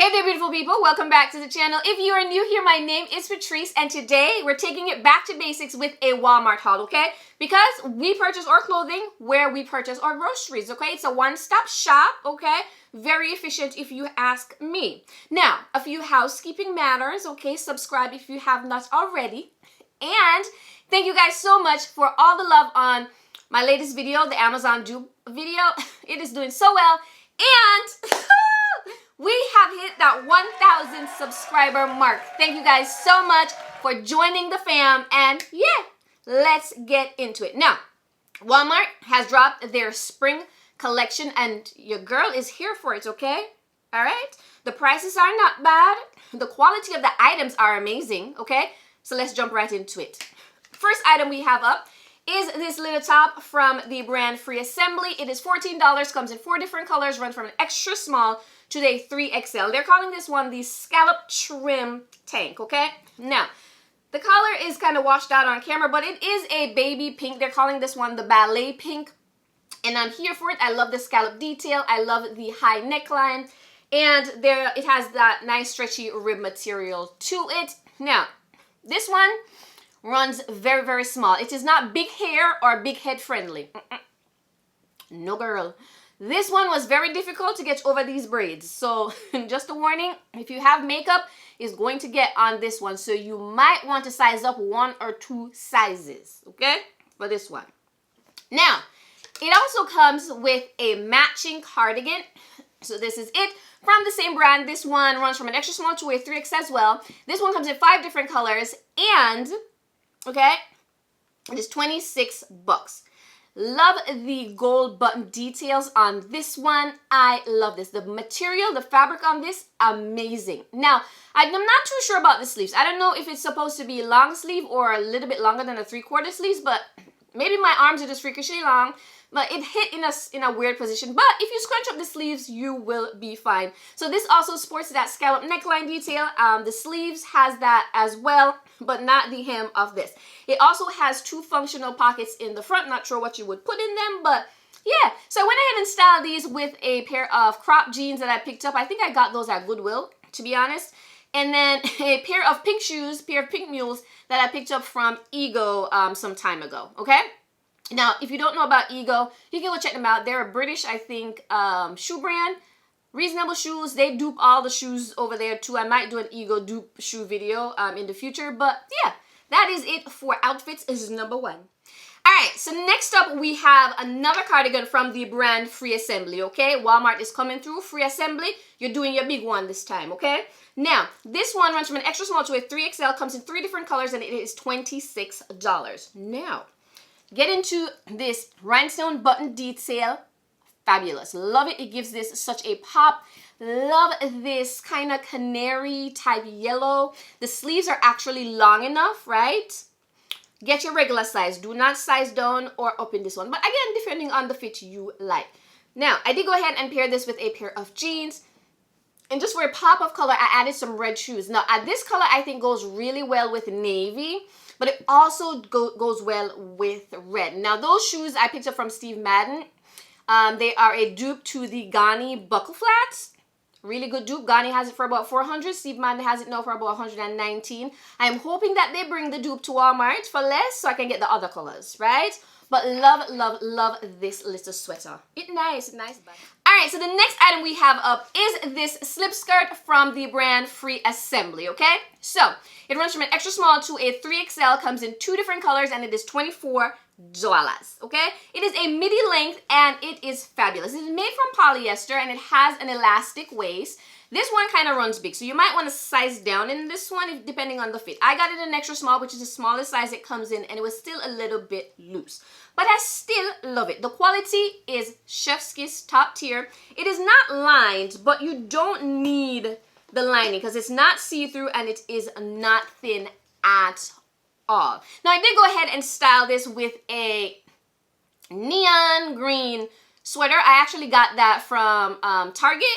Hey there, beautiful people. Welcome back to the channel. If you are new here, my name is Patrice, and today we're taking it back to basics with a Walmart haul, okay? Because we purchase our clothing where we purchase our groceries, okay? It's a one-stop shop, okay? Very efficient if you ask me. Now, a few housekeeping matters, okay? Subscribe if you have not already. And thank you guys so much for all the love on my latest video, the Amazon dupe video. It is doing so well. And we have hit that 1,000 subscriber mark. Thank you guys so much for joining the fam. And yeah, let's get into it. Now, Walmart has dropped their spring collection and your girl is here for it, okay? All right? The prices are not bad. The quality of the items are amazing, okay? So let's jump right into it. First item we have up is this little top from the brand Free Assembly. It is $14, comes in 4 different colors, runs from an extra small to the 3XL. They're calling this one the scallop trim tank, okay? Now, the color is kind of washed out on camera, but it is a baby pink. They're calling this one the ballet pink, and I'm here for it. I love the scallop detail. I love the high neckline, and it has that nice stretchy rib material to it. Now, this one runs very, very small. It is not big hair or big head friendly. No, girl. This one was very difficult to get over these braids. So just a warning, if you have makeup, it's going to get on this one. So you might want to size up 1 or 2 sizes, okay, for this one. Now, it also comes with a matching cardigan. So this is it from the same brand. This one runs from an extra small to a 3X as well. This one comes in 5 different colors and, okay, it is $26. Love the gold button details on this one. I love this. The material, the fabric on this, amazing. Now, I'm not too sure about the sleeves. I don't know if it's supposed to be long sleeve or a little bit longer than a 3/4 sleeves, but maybe my arms are just freakishly long. But it hit in a weird position. But if you scrunch up the sleeves, you will be fine. So this also sports that scallop neckline detail. The sleeves has that as well, but not the hem of this. It also has 2 functional pockets in the front. Not sure what you would put in them, but yeah. So I went ahead and styled these with a pair of crop jeans that I picked up. I think I got those at Goodwill, to be honest. And then a pair of pink shoes, pair of pink mules that I picked up from Ego some time ago, okay? Now, if you don't know about Ego, you can go check them out. They're a British, I think, shoe brand. Reasonable shoes. They dupe all the shoes over there too. I might do an Ego dupe shoe video in the future. But yeah, that is it for outfits. This is number 1. All right, so next up we have another cardigan from the brand Free Assembly, okay? Walmart is coming through. Free Assembly, you're doing your big one this time, okay? Now, this one runs from an extra small to a 3XL, comes in 3 different colors, and it is $26. Now, get into this rhinestone button detail. Fabulous. Love it. It gives this such a pop. Love this kind of canary type yellow. The sleeves are actually long enough, right? Get your regular size. Do not size down or up in this one. But again, depending on the fit you like. Now, I did go ahead and pair this with a pair of jeans. And just for a pop of color, I added some red shoes. Now, this color I think goes really well with navy, but it also goes well with red. Now, those shoes I picked up from Steve Madden. They are a dupe to the Ghani buckle flats. Really good dupe. Ghani has it for about $400. Steve Madden has it now for about $119. I'm hoping that they bring the dupe to Walmart for less so I can get the other colors, right? But love, love, love this little sweater. It's nice, nice. All right, so the next item we have up is this slip skirt from the brand Free Assembly, okay? So it runs from an extra small to a 3XL, comes in 2 different colors, and it is $24, okay? It is a midi length, and it is fabulous. It is made from polyester, and it has an elastic waist. This one kind of runs big, so you might want to size down in this one depending on the fit. I got it in an extra small, which is the smallest size it comes in, and it was still a little bit loose. But I still love it. The quality is chef's kiss, top tier. It is not lined, but you don't need the lining because it's not see-through and it is not thin at all. Now, I did go ahead and style this with a neon green sweater. I actually got that from Target.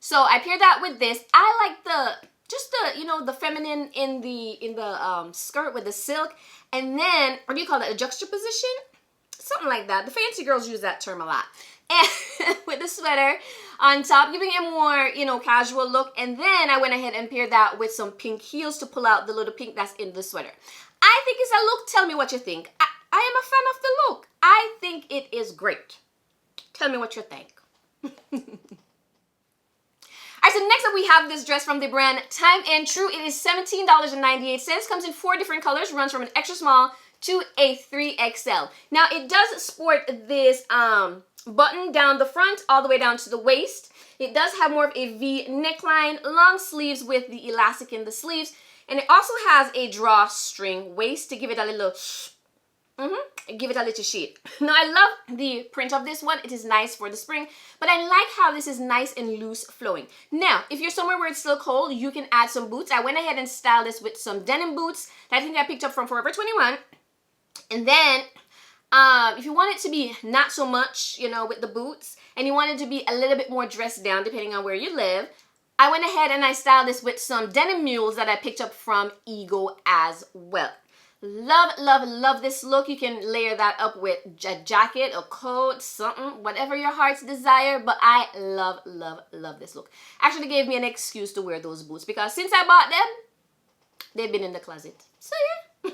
So I paired that with this. I like the feminine in the skirt with the silk, and then what do you call that? A juxtaposition, something like that. The fancy girls use that term a lot. and with the sweater on top, giving it a more, you know, casual look. And then I went ahead and paired that with some pink heels to pull out the little pink that's in the sweater. I think it's a look. Tell me what you think. I am a fan of the look. I think it is great. Tell me what you think. Alright, so next up we have this dress from the brand Time and True. It is $17.98. Comes in 4 different colors. Runs from an extra small to a 3XL. Now it does sport this button down the front all the way down to the waist. It does have more of a V neckline, long sleeves with the elastic in the sleeves, and it also has a drawstring waist to give it a little give it a little shape. Now I love the print of this one. It is nice for the spring, but I like how this is nice and loose flowing. Now, if you're somewhere where it's still cold, you can add some boots. I went ahead and styled this with some denim boots that I think I picked up from Forever 21. And then, if you want it to be not so much, you know, with the boots, and you want it to be a little bit more dressed down depending on where you live, I went ahead and I styled this with some denim mules that I picked up from Ego as well. Love, love, love this look. You can layer that up with a jacket, a coat, something, whatever your heart's desire. But I love, love, love this look. Actually gave me an excuse to wear those boots because since I bought them, they've been in the closet. So yeah.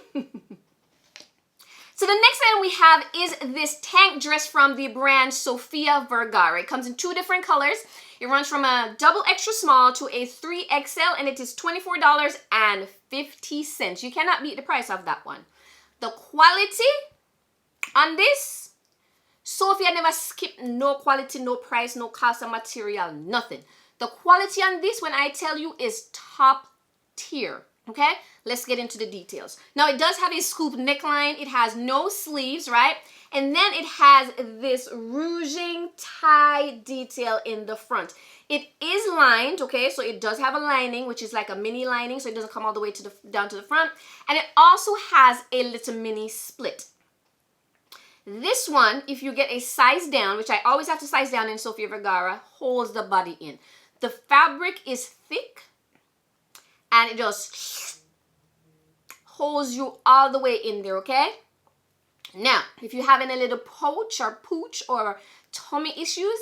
So the next item we have is this tank dress from the brand Sofia Vergara. It comes in 2 different colors. It runs from a double extra small to a 3XL, and it is $24.50. You cannot beat the price of that one. The quality on this, Sofia never skipped no quality, no price, no cost of material, nothing. The quality on this, when I tell you, is top tier. Okay, let's get into the details. Now it does have a scoop neckline. It has no sleeves, right? And then it has this ruching tie detail in the front. It is lined, okay? So it does have a lining, which is like a mini lining, so it doesn't come all the way to down to the front. And it also has a little mini split. This one, if you get a size down, which I always have to size down in Sofia Vergara, holds the body in. The fabric is thick, and it just holds you all the way in there, okay? Now, if you're having a little pouch or pooch or tummy issues,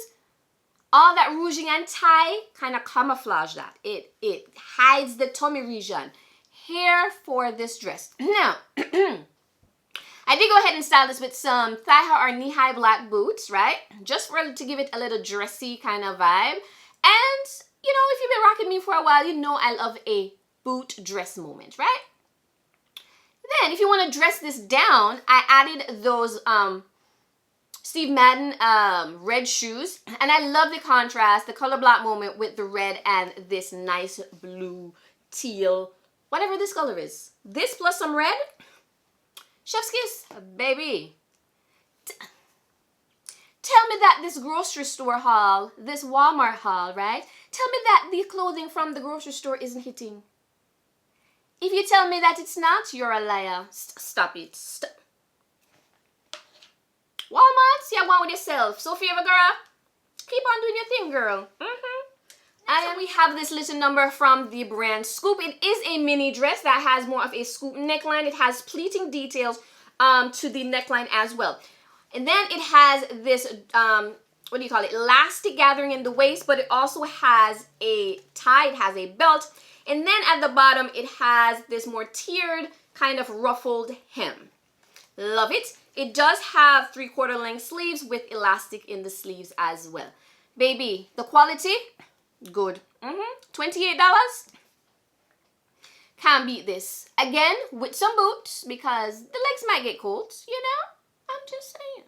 all that ruching and tie kind of camouflage that. It hides the tummy region. Here for this dress. Now, I did go ahead and style this with some thigh-high or knee-high black boots, right? Just to give it a little dressy kind of vibe. And, you know, if you've been rocking me for a while, you know I love a boot dress moment, right? Then, if you want to dress this down, I added those Steve Madden red shoes. And I love the contrast, the color block moment with the red and this nice blue, teal, whatever this color is. This plus some red. Chef's kiss, baby. Tell me that this grocery store haul, this Walmart haul, right? Tell me that the clothing from the grocery store isn't hitting. If you tell me that it's not, you're a liar. Stop it. Stop. Walmart, see, one with yourself. Sofia Vergara, keep on doing your thing, girl. And then we have this little number from the brand Scoop. It is a mini dress that has more of a scoop neckline. It has pleating details to the neckline as well. And then it has this, what do you call it, elastic gathering in the waist, but it also has a tie. It has a belt. And then at the bottom, it has this more tiered kind of ruffled hem. Love it. It does have 3/4 length sleeves with elastic in the sleeves as well. Baby, the quality, good. $28. Can't beat this. Again, with some boots because the legs might get cold, you know? I'm just saying.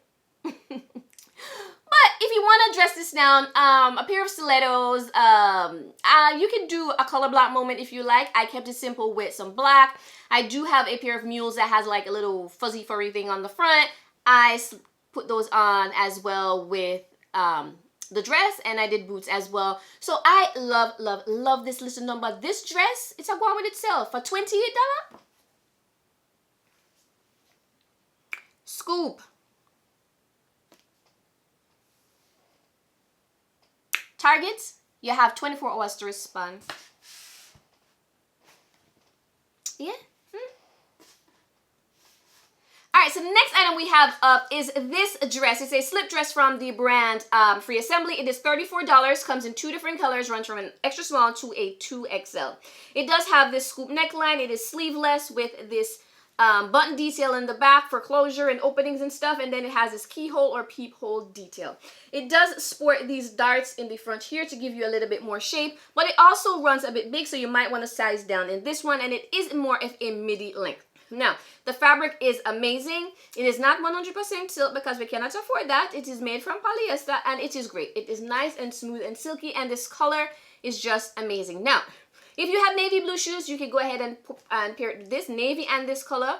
But if you want to dress this down, a pair of stilettos, you can do a color block moment if you like. I kept it simple with some black. I do have a pair of mules that has like a little fuzzy furry thing on the front. I put those on as well with the dress, and I did boots as well. So I love, love, love this little number. This dress, it's a one with itself for $28. Scoop. Target, you have 24 hours to respond. Yeah. All right, so the next item we have up is this dress. It's a slip dress from the brand Free Assembly. It is $34, comes in 2 different colors, runs from an extra small to a 2XL. It does have this scoop neckline. It is sleeveless with this button detail in the back for closure and openings and stuff, and then it has this keyhole or peephole detail. It does sport these darts in the front here to give you a little bit more shape, but it also runs a bit big, so you might want to size down in this one, and it is more of a midi length. Now, the fabric is amazing. It is not 100% silk because we cannot afford that. It is made from polyester, and it is great. It is nice and smooth and silky, and this color is just amazing. Now, if you have navy blue shoes, you can go ahead and pair this navy and this color,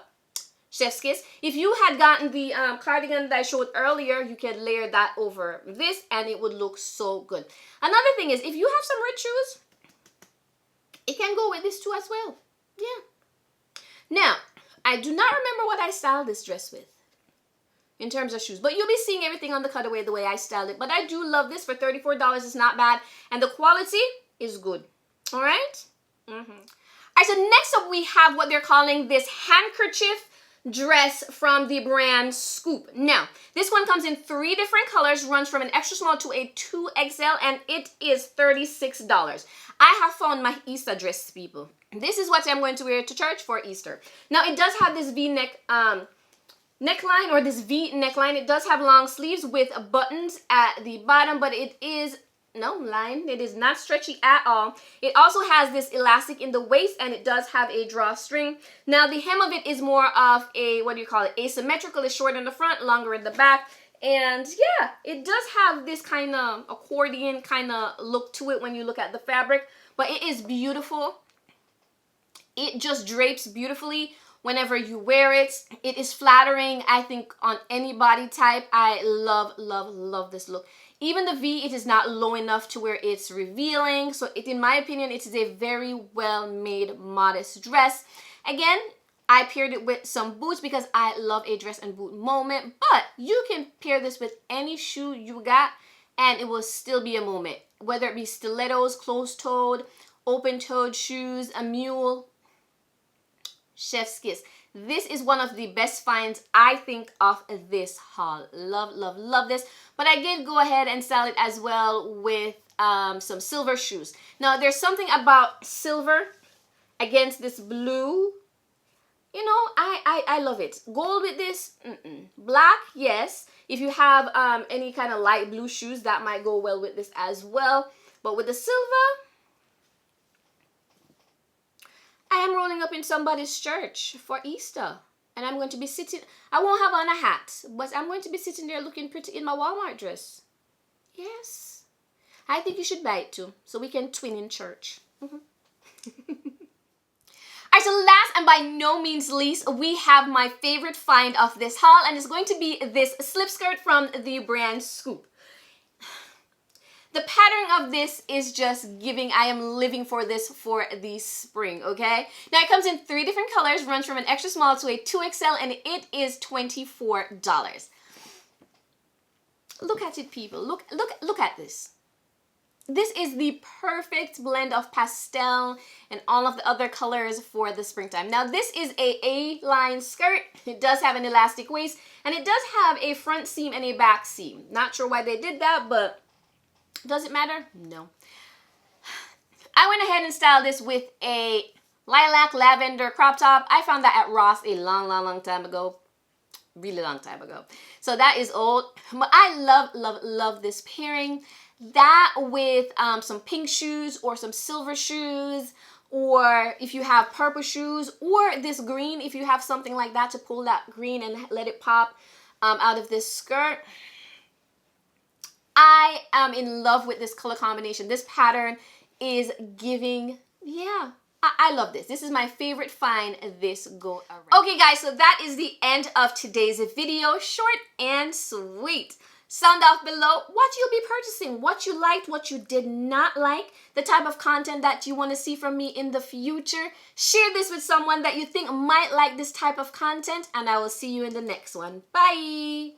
chef's kiss. If you had gotten the cardigan that I showed earlier, you can layer that over this, and it would look so good. Another thing is, if you have some red shoes, it can go with this too as well. Yeah. Now, I do not remember what I styled this dress with in terms of shoes, but you'll be seeing everything on the cutaway the way I styled it. But I do love this. For $34, it's not bad, and the quality is good. All right? All right, so next up we have what they're calling this handkerchief dress from the brand Scoop. Now, this one comes in 3 different colors, runs from an extra small to a 2XL, and it is $36. I have found my Easter dress, people. This is what I'm going to wear to church for Easter. Now, it does have this V-neck neckline, or this V neckline. It does have long sleeves with buttons at the bottom, but it is it is not stretchy at all. It also has this elastic in the waist, and it does have a drawstring. Now, the hem of it is more of a, what do you call it, asymmetrical. It's short in the front, longer in the back. And yeah, it does have this kind of accordion kind of look to it when you look at the fabric, but it is beautiful. It just drapes beautifully whenever you wear it. It is flattering, I think, on any body type. I love, love, love this look. Even the V, it is not low enough to where it's revealing. So in my opinion, it is a very well-made, modest dress. Again, I paired it with some boots because I love a dress and boot moment. But you can pair this with any shoe you got, and it will still be a moment. Whether it be stilettos, closed-toed, open-toed shoes, a mule, chef's kiss. This is one of the best finds, I think, of this haul. Love, love, love this. But I did go ahead and style it as well with some silver shoes. Now, there's something about silver against this blue. You know, I love it. Gold with this, Black, yes. If you have any kind of light blue shoes, that might go well with this as well. But with the silver, I am rolling up in somebody's church for Easter. And I'm going to be sitting, I won't have on a hat, but I'm going to be sitting there looking pretty in my Walmart dress. Yes. I think you should buy it too, so we can twin in church. Alright, so last and by no means least, we have my favorite find of this haul, and it's going to be this slip skirt from the brand Scoop. The pattern of this is just giving, I am living for this for the spring, okay? Now, it comes in 3 different colors, runs from an extra small to a 2XL, and it is $24. Look at it, people. Look at this. This is the perfect blend of pastel and all of the other colors for the springtime. Now, this is a A-line skirt. It does have an elastic waist, and it does have a front seam and a back seam. Not sure why they did that, but does it matter? No. I went ahead and styled this with a lilac lavender crop top. I found that at Ross a long time ago. Really long time ago. So that is old. But I love this pairing. That with some pink shoes or some silver shoes, or if you have purple shoes, or this green, if you have something like that to pull that green and let it pop out of this skirt. I am in love with this color combination. This pattern is giving, yeah, I love this. This is my favorite find this go around. Okay, guys, so that is the end of today's video. Short and sweet. Sound off below what you'll be purchasing, what you liked, what you did not like, the type of content that you want to see from me in the future. Share this with someone that you think might like this type of content, and I will see you in the next one. Bye!